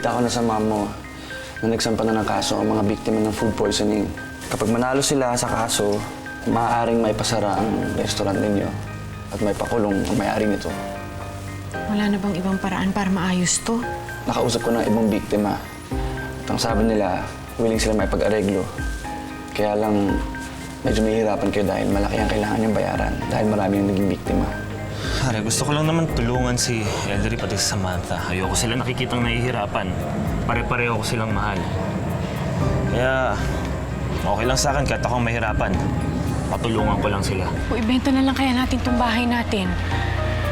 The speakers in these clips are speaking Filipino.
Nabalita ko na sa mama mo na nagsampa na ng kaso ang mga biktima ng food poisoning. Kapag manalo sila sa kaso, maaaring may pasara ang restaurant ninyo at may pakulong ang may-ari nito. Wala na bang ibang paraan para maayos to? Nakausap ko ng ibang biktima. At ang sabi nila, willing sila may pag-areglo. Kaya lang, medyo mahihirapan kayo dahil malaki ang kailangan niyong bayaran dahil marami yung naging biktima. Pare, gusto ko lang naman tulungan si Ellery pati si Samantha. Ayoko sila nakikitang nahihirapan. Pare-pareho ko silang mahal. Kaya, okay lang sa akin kahit ako mahirapan. Patulungan ko lang sila. O ibenta na lang kaya natin tong bahay natin.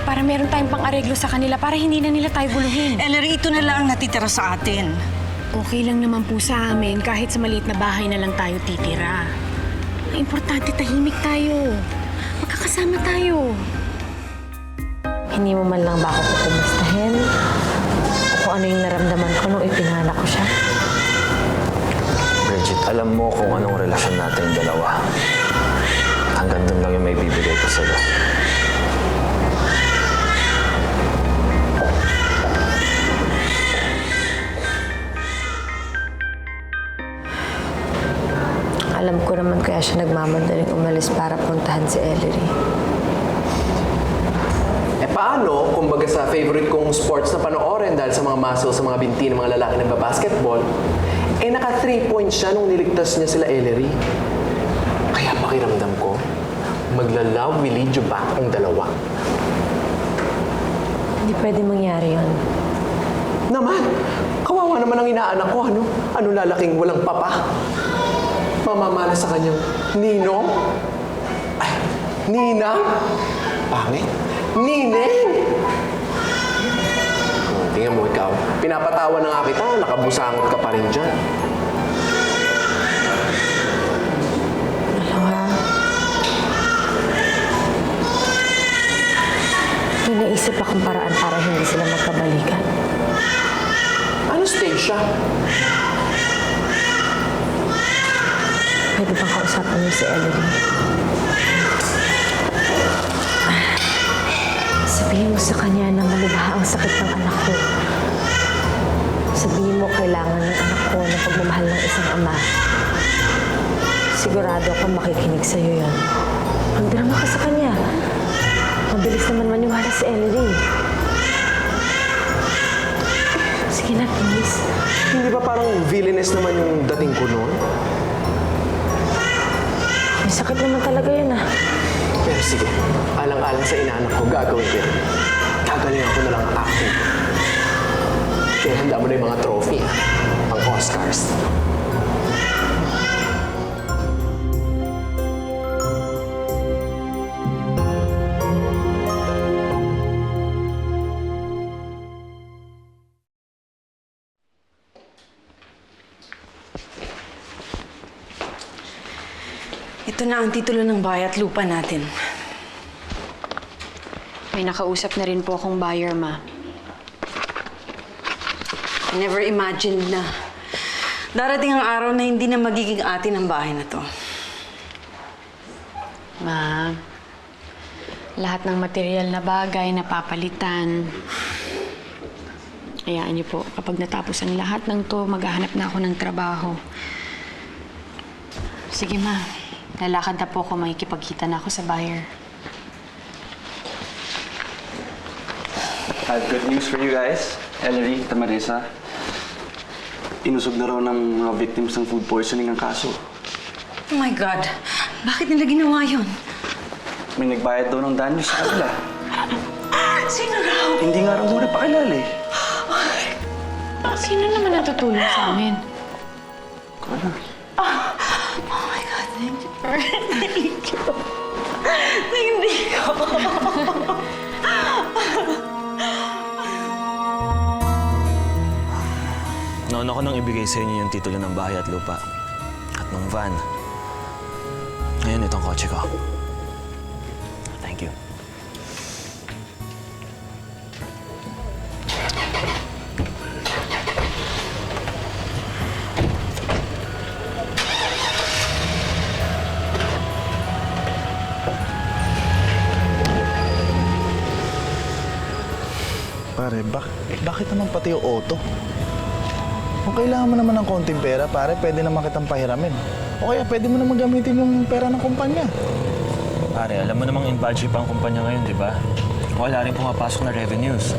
Para meron tayong pang-areglo sa kanila para hindi na nila tayo guluhin. Ellery, ito na lang ang natitira sa atin. Okay lang naman po sa amin kahit sa maliit na bahay na lang tayo titira. Ang importante, tahimik tayo. Magkakasama tayo. Hindi mo man lang ba ako kukumustahin? O kung ano yung naramdaman ko nung ipinanganak ko siya? Bridget, alam mo kung anong relasyon natin yung dalawa. Hanggang doon lang yung may bibigay ko sa'yo. Alam ko naman kaya siya nagmamandaling umalis para puntahan si Ellery. Paano, kumbaga sa favorite kong sports na panoorin dahil sa mga muscle, sa mga binti ng mga lalaki nagbabasketball, naka 3 points siya nung niligtas niya sila Ellery. Kaya pakiramdam ko, maglalawilidyo ba ang dalawa? Hindi pwede mangyari yun. Naman, kawawa naman ang inaanak ko, ano? Ano lalaking walang papa? Mamamana sa kanyang ninong? Ay, ninang? Pangit? Nineng! Tingnan mo ikaw. Pinapatawa na nga kita, nakabusangot ka pa rin dyan. Dalawa. May naisip akong paraan para hindi sila magkabalikan. Anastasia? Pwede bang kausapan niyo si Ellery? Sabihin mo sa kanya na malubha ang sakit ng anak ko. Sabihin mo kailangan ng anak ko na pagmamahal ng isang ama. Sigurado ako makikinig sa'yo yan. Magdrama ka sa kanya. Mabilis naman maniwala si Ellery. Sige na, please. Hindi ba parang villainous naman yung dating ko noon? May sakit naman talaga yun ah. Pero sige, alang-alang sa inaanak ko, gagawin ko yan. Gagalingan ko na lang ang acting. Kaya handa mo na yung mga trophy, ang Oscars. Ito na ang titulo ng bahay at lupa natin. May nakausap na rin po akong buyer, Ma. I never imagined na darating ang araw na hindi na magiging atin ang bahay na to. Ma, lahat ng material na bagay napapalitan. Hayaan niyo po, kapag natapos ang lahat ng to, maghahanap na ako ng trabaho. Sige, Ma. Lalakad na po ako, makikipagkita na ako sa buyer. I have good news for you guys. Ellery, Marissa. Inusog na raw ng mga victims ng food poisoning ang kaso. Oh my God! Bakit nila ginawa yun? May nagbayad daw ng danyos sa kanila. Sino raw? Hindi nga raw muna pakilala eh. Sino naman natutulong sa amin? Kala. Oh my God, thank you. Thank you. Hindi ko. Noon ako nang ibigay sa inyo yung titulo ng bahay at lupa. At ng van. Ngayon, itong kotse ko. Thank you. Pare, bakit naman pati yung auto? Kung kailangan mo naman ng konting pera, pare, pwede naman kitang pahiramin. O kaya pwede mo naman gamitin yung pera ng kumpanya. Pare, alam mo namang in budget pa ang kumpanya ngayon, di ba? Wala rin pumapasok na revenues.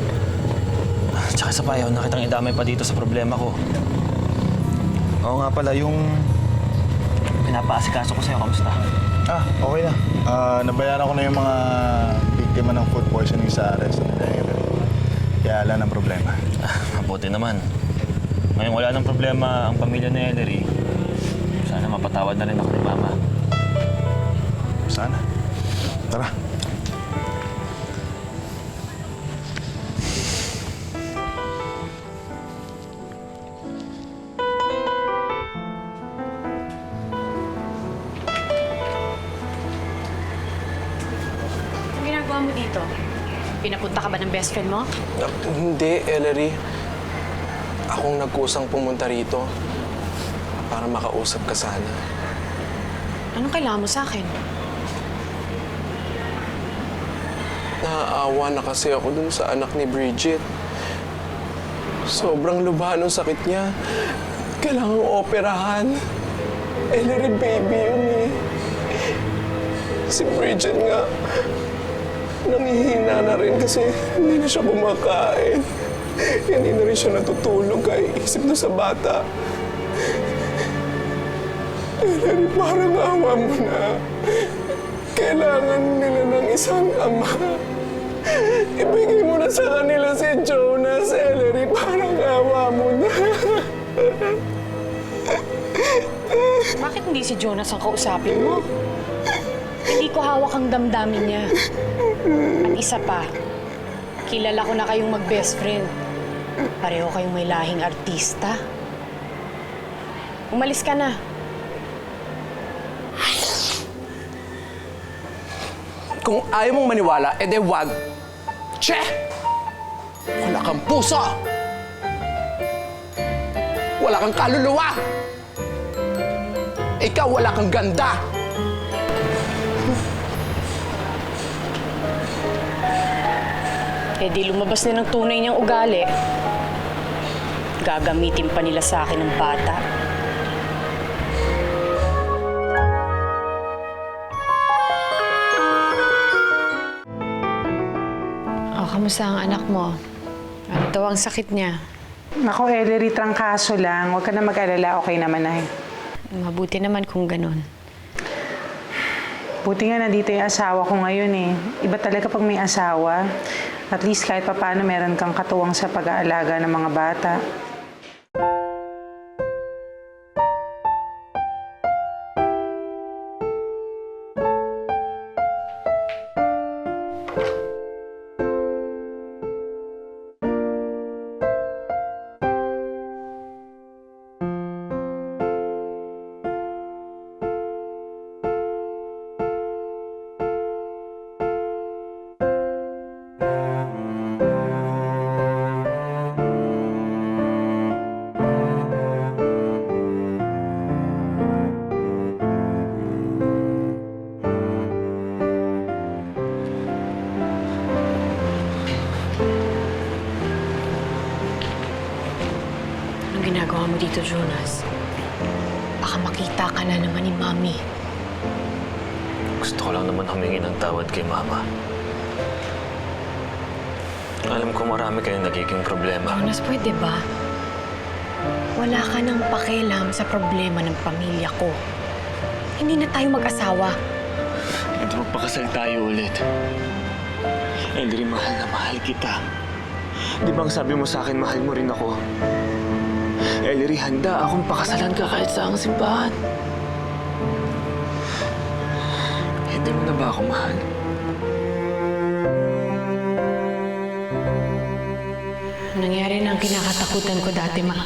Tsaka sa payaw, nakitang idamay pa dito sa problema ko. Oo nga pala, yung... Pinapaasikaso ko sa'yo, kamusta? Okay na. Nabayaran ko na yung mga biktima ng food poisoning sa restaurant nila Ellery. Kaya wala ng problema. Mabuti naman. Ngayon wala nang problema ang pamilya ni Ellery. Sana mapatawad na rin ako ni Mama. Sana. Tara. Anong ginagawa mo dito? Pinapunta ka ba ng best friend mo? Hindi, Ellery. Akong nagkusang pumunta rito para makausap ka sana. Anong kailangan mo sa akin? Naaawa na kasi ako dun sa anak ni Bridget. Sobrang lubha ng sakit niya. Kailangang operahan. Ellery, baby yun eh. Si Bridget nga, nangihina na rin kasi hindi na siya kumakain. Hindi na rin siya natutulog kaya isip na sa bata. Ellery, parang awa mo na. Kailangan nila ng isang ama. Ibigay mo na sa kanila si Jonas, Ellery. Parang awa mo na. Bakit hindi si Jonas ang kausapin mo? Hindi ko hawak ang damdamin niya. At isa pa, kilala ko na kayong mag-best friend. Pareho kayong may lahing artista. Umalis ka na. Kung ayaw mong maniwala, edi wag. Che! Wala kang puso! Wala kang kaluluwa! Ikaw wala kang ganda! Eh di lumabas na ng tunay niyang ugali. Gagamitin pa nila sa akin ng bata. Kamusta ang anak mo? Ano daw ang sakit niya? Nako, Ellery, trangkaso lang. Huwag ka na mag-alala. Okay naman na. Mabuti naman kung ganun. Buti nga nandito yung asawa ko ngayon eh. Iba talaga pag may asawa. At least kahit papaano meron kang katuwang sa pag-aalaga ng mga bata. Anong ginagawa mo dito, Jonas? Baka makita ka na naman ni Mami. Gusto ko lang naman humingi ng tawad kay Mama. Alam ko marami kayong nagiging problema. Jonas, pwede ba? Wala ka nang pakialam sa problema ng pamilya ko. Hindi na tayo mag-asawa. Hindi magpakasal tayo ulit. Ellery, mahal na mahal kita. Di ba ang sabi mo sa akin, mahal mo rin ako? Ellery, handa akong pakasalan ka kahit sa ang simbahan. Hindi mo na ba ako mahal? Nangyari na ang kinakatakutan ko dati, Ma.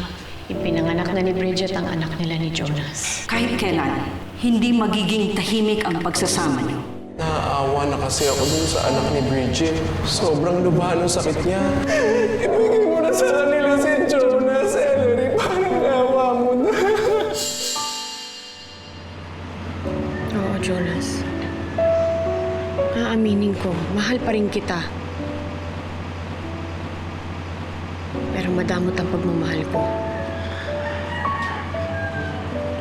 Ipinanganak na ni Bridget ang anak nila ni Jonas. Kahit kailan, hindi magiging tahimik ang pagsasama niyo. Naaawa na kasi ako dun sa anak ni Bridget. Sobrang lubha ng sakit niya. Ibigay mo na sa kanila si Jonas, Ellery. Parang awa mo na. Oo, Jonas. Aaminin ko, mahal pa rin kita. Pero madamot ang pagmamahal ko.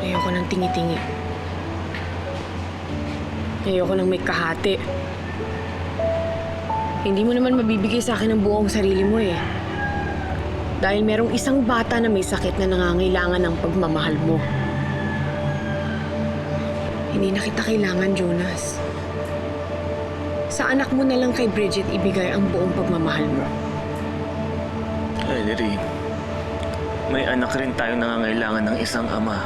Ayoko ng tingi-tingi. Ayoko lang may kahati. Hindi mo naman mabibigay sa akin ang buong sarili mo eh. Dahil merong isang bata na may sakit na nangangailangan ng pagmamahal mo. Hindi na kita kailangan, Jonas. Sa anak mo na lang kay Bridget ibigay ang buong pagmamahal mo. Ellery, may anak rin tayo nangangailangan ng isang ama.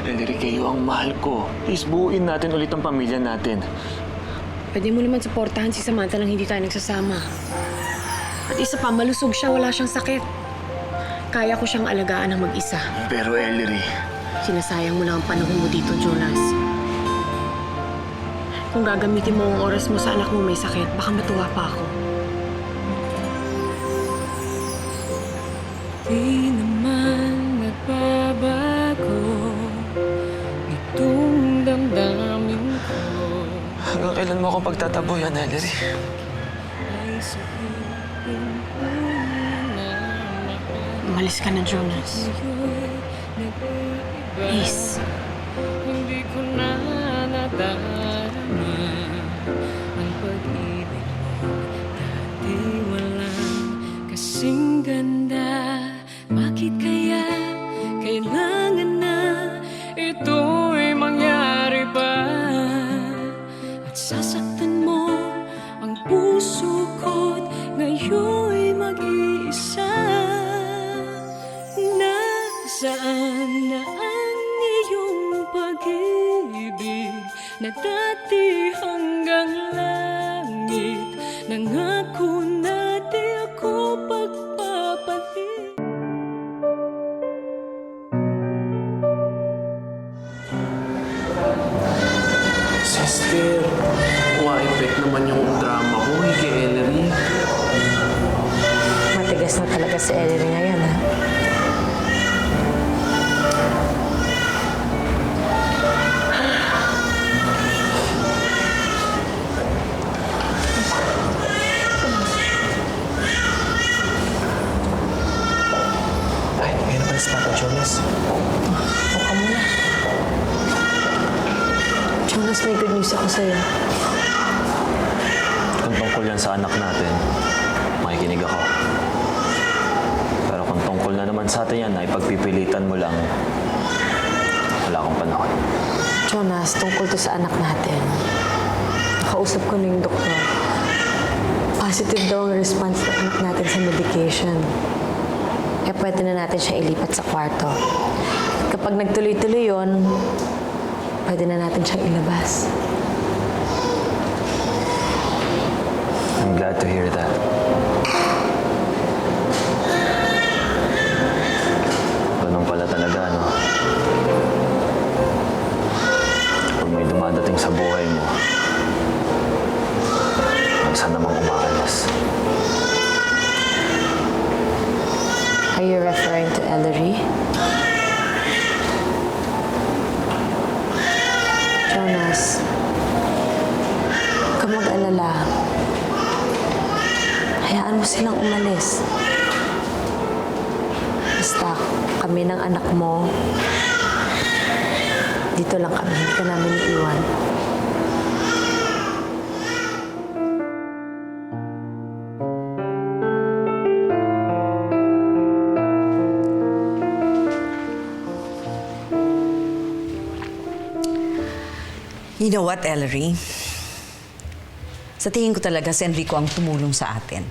Ellery, kayo ang mahal ko. Please, buuin natin ulit ang pamilya natin. Pwede mo naman suportahan si Samantha nang hindi tayo nagsasama. At isa pa, malusog siya, wala siyang sakit. Kaya ko siyang alagaan ng mag-isa. Pero Ellery, Sinasayang mo lang ang panahon mo dito, Jonas. Kung gagamitin mo ang oras mo sa anak mo may sakit, baka matuwa pa ako. Di naman nagbabago itong damdamin ko. hanggang kailan mo ako pagtataboyan, Ellery? Umalis ka na, Jonas. Please. Hindi ko na nadarama ang pag-ibig mo. Dati walang kasing ganda. Bakit kaya kailangan na ito'y mangyari pa? At sasaktan mo ang puso ko't ngayon'y mag-iisa. Nasaan na ang iyong pag-ibig na dati hanggang langit? Nangako na di ako pagpapalit. Sister, ma-effect naman yung drama ko kay Ellery. Matigas na talaga si Ellery ngayon, ha? Ay, ngayon naman sa Papa Jonas. Buka muna. Jonas, may good news ako sa'yo. Kung tungkol yan sa anak natin, makikinig ako. Pero kung tungkol na naman sa atin yan, ay pagpipilitan mo lang, wala akong panahon. Jonas, tungkol to sa anak natin. Nakausap ko na yung doktor. Positive daw ang response ng anak natin sa medication. Kaya pwede na natin siya ilipat sa kwarto. Kapag nagtuloy-tuloy yun, pwede na natin siyang ilabas. I'm glad to hear that. Ganun pala talaga, no? Kung may dumadating sa buhay mo, minsan namang umaalas. Are you referring to Ellery? Jonas, huwag ka mag-alala. Hayaan mo silang umalis. Basta kami ng anak mo, dito lang kami, hindi ka namin iiwan. You know what, Ellery? Sa tingin ko talaga si Enrico ang tumulong sa atin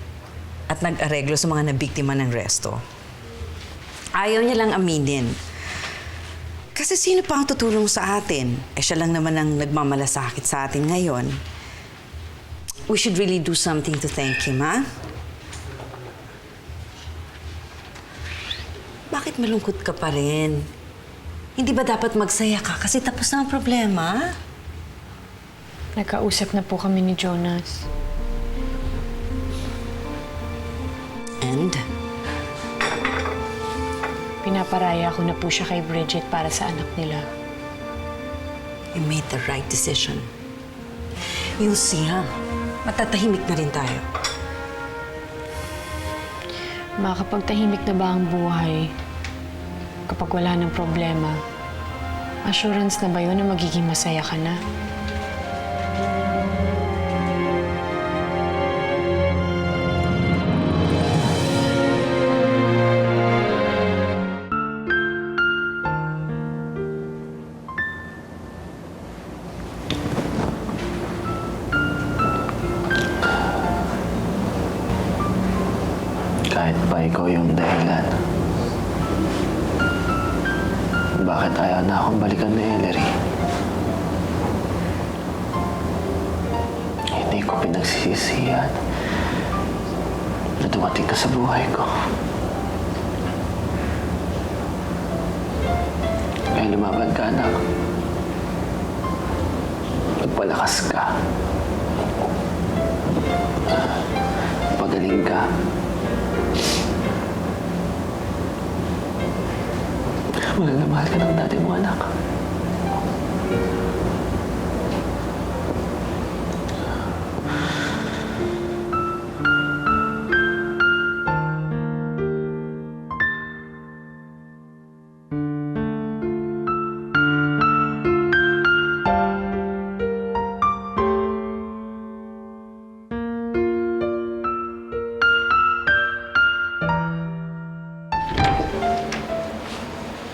at nag-areglo sa mga nabiktima ng resto. Ayaw niya lang aminin. Kasi sino pa ang tutulong sa atin? Eh siya lang naman ang nagmamalasakit sa atin ngayon. We should really do something to thank him, ha? Bakit malungkot ka pa rin? Hindi ba dapat magsaya ka kasi tapos na ang problema? Nagkausap na po kami ni Jonas. And? Pinaparaya ko na po siya kay Bridget para sa anak nila. You made the right decision. You'll see, ha? Matatahimik na rin tayo. Makakapagtahimik na ba ang buhay kapag wala ng problema. Assurance na ba yun na magiging masaya ka na? Kahit pa ikaw yung dahilan. Bakit ayaw na akong balikan ni Ellery? Hindi ko pinagsisisihan na dumating ka sa buhay ko. Kaya lumaban ka, anak. Magpalakas ka. Pagaling ka. Mahal na mahal ka ng dati mo, anak.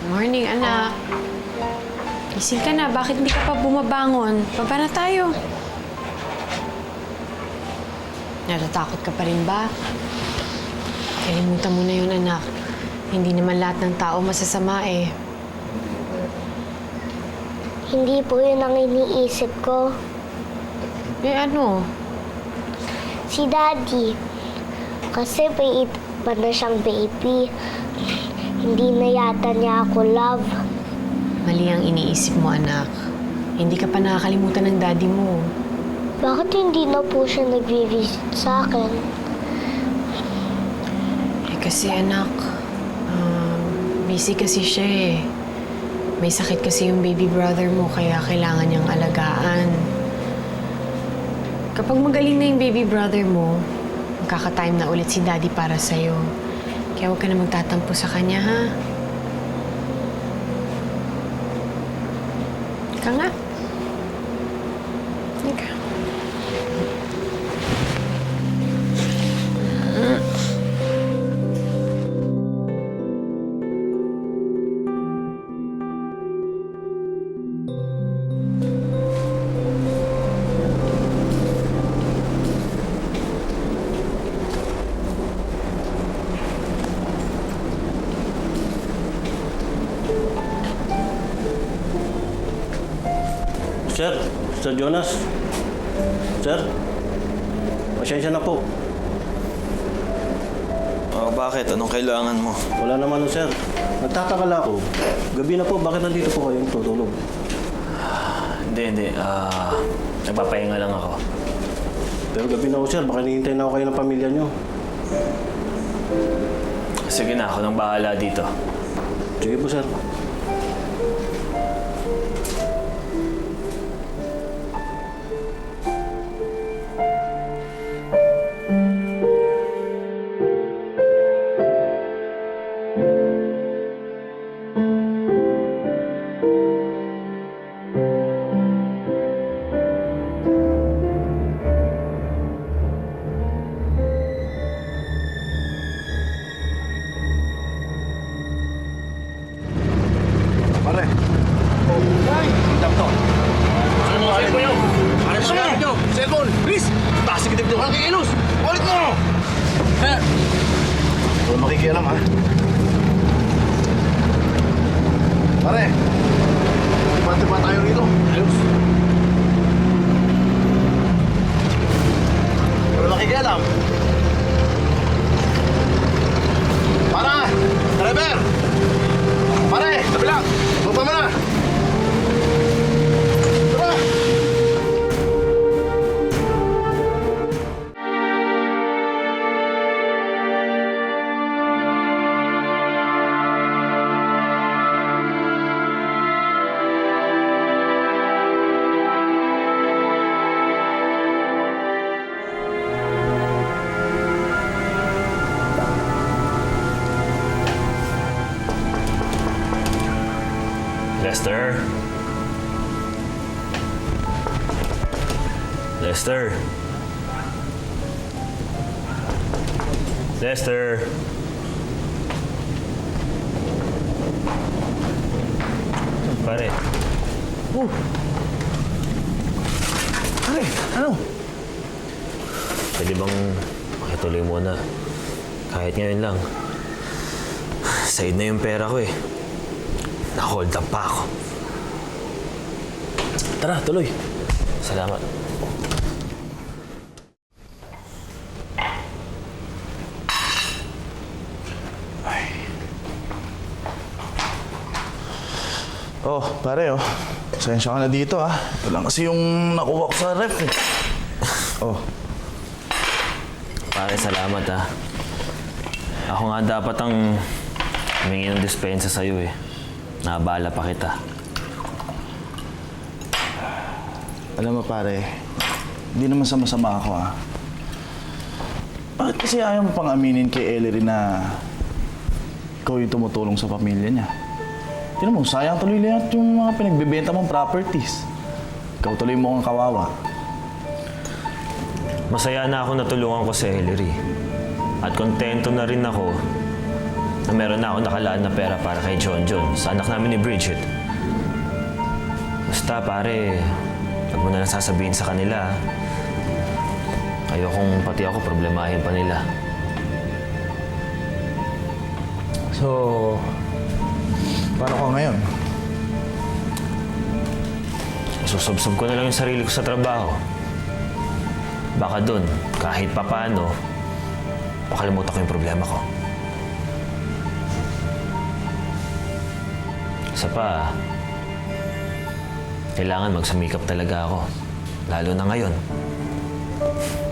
Morning, anak. Gising ka na. Bakit hindi ka pa bumabangon? Baba na tayo. Natatakot ka pa rin ba? Kalimutan mo na yun, anak. Hindi naman lahat ng tao masasama eh. Hindi po yun ang iniisip ko. Eh ano? Si Daddy. Kasi may iba na siyang baby. Hindi na yata niya ako love. Mali ang iniisip mo, anak. Hindi ka pa nakakalimutan ng daddy mo. Bakit hindi na po siya nagvi-visit sa akin? Eh kasi, anak, busy kasi siya eh. May sakit kasi yung baby brother mo, kaya kailangan niyang alagaan. Kapag magaling na yung baby brother mo, magkaka-time na ulit si daddy para sa'yo. Kaya huwag ka na magtatampo sa kanya, ha? Ika nga. Ika. Sir Jonas. Sir, pasensya na po. Bakit? Anong kailangan mo? Wala naman, sir. Nagtataka ako. Gabi na po, bakit nandito po kayong tutulog? Hindi. Nagpapahinga lang ako. Pero gabi na po, sir. Baka hinihintay na ako kayo ng pamilya nyo. Sige na, ako nang bahala dito. Sige po, sir. Lester? Lester? Lester? Pare, Pare, ano? pwede bang makituloy muna? Kahit ngayon lang. Said na yung pera ko eh. Na-hold up pa ako. Tara, tuloy. Salamat. Oh, pare, oh. Pasensya ka na dito, ah. Ito lang kasi yung nakuha ko sa ref, eh. Oh, Pare, salamat ah. Ako nga dapat ang humingi ng dispensa sa'yo eh. Naabala pa kita. alam mo, pare, hindi naman sama-sama ako, ah. Bakit kasi ayaw mo pang aminin kay Ellery na ikaw yung tumutulong sa pamilya niya? Tignan mo, sayang tuloy lahat yung mga pinagbebenta mong properties. Ikaw tuloy mo ang kawawa. Masaya na ako natulungan ko si Ellery. At kontento na rin ako na meron na ako nakalaan na pera para kay John sa anak namin ni Bridget. Basta pare, huwag mo na lang sasabihin sa kanila. Ayokong pati ako problemahin pa nila. So, paano ka ngayon? Susubsob ko na lang yung sarili ko sa trabaho. Baka dun, kahit papaano, makalimutan ko yung problema ko. Isa pa, kailangan magsumikap talaga ako. Lalo na ngayon.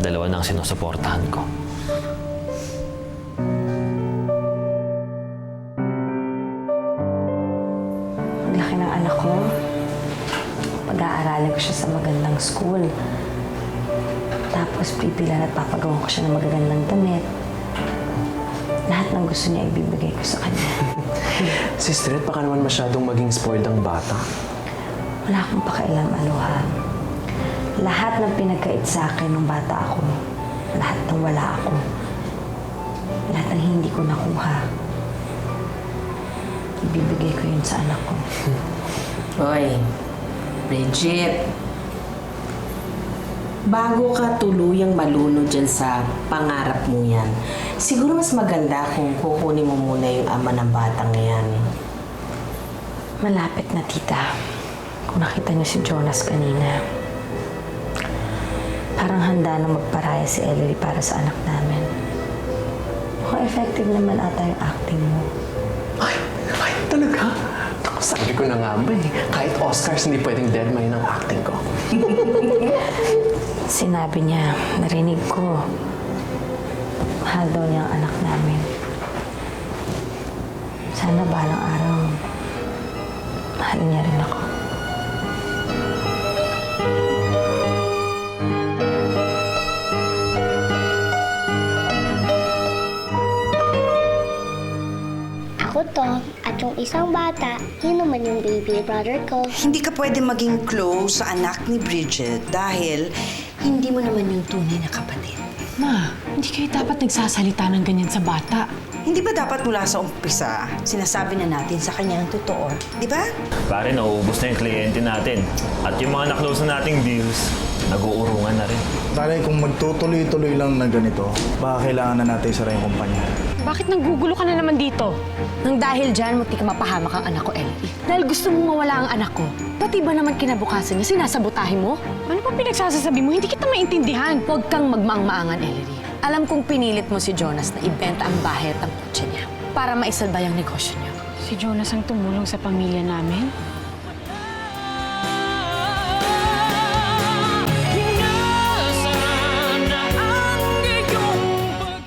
Dalawa na ang sinusuportahan ko. Paglaki ng anak ko, pag-aaralin ko siya sa magandang school. Tapos pipilan at papagawan ko siya ng magagandang damit. Lahat ng gusto niya ibibigay ko sa kanya. Sister, baka naman masyadong maging spoiled ang bata. Wala akong pakialam, Aloha. Lahat ng pinagkait sa akin nung bata ako, lahat ng wala ako, lahat ng hindi ko nakuha, ibibigay ko yun sa anak ko. Hoy, Bridget. Bago ka tuluyang malunod dyan sa pangarap mo yan, siguro mas maganda kung kukunin mo muna yung ama ng batang yan. Malapit na, tita. Kung nakita niyo si Jonas kanina, parang handa na magparaya si Ellery para sa anak namin. Mukhang effective naman ata yung acting mo. Ay, talaga? Ako, sabi ko na nga ba eh, kahit Oscars hindi pwedeng deadmine ang acting ko. Sinabi niya, narinig ko, mahal daw niya ang anak namin. Sana balang araw, mahalin niya rin ako. Ako to, at yung isang bata, yun naman yung baby brother ko. Hindi ka pwede maging close sa anak ni Bridget dahil hindi mo naman yung tunay na kapatid. Ma, hindi kayo dapat nagsasalita ng ganyan sa bata. Hindi ba dapat mula sa umpisa, sinasabi na natin sa kanya ang totoo? Di ba? Pare, nauubos na yung kliyente natin. At yung mga naklose na nating deals, nag-uurungan na rin. Pare, kung magtutuloy-tuloy lang na ganito, baka kailangan na natin isara yung kumpanya. Bakit nanggugulo ka na naman dito? Nang dahil dyan, munti ka mapahamak ang anak ko, Ellery. Dahil gusto mong mawala ang anak ko. Pati ba naman kinabukasan niya, sinasabotahe mo? Ano pa pinagsasasabi mo? Hindi kita maintindihan. Huwag kang magmaang-maangan, Ellery. Alam kong pinilit mo si Jonas na ibenta ang bahay at ang kotse niya para maisalba yung negosyo niya. Si Jonas ang tumulong sa pamilya namin?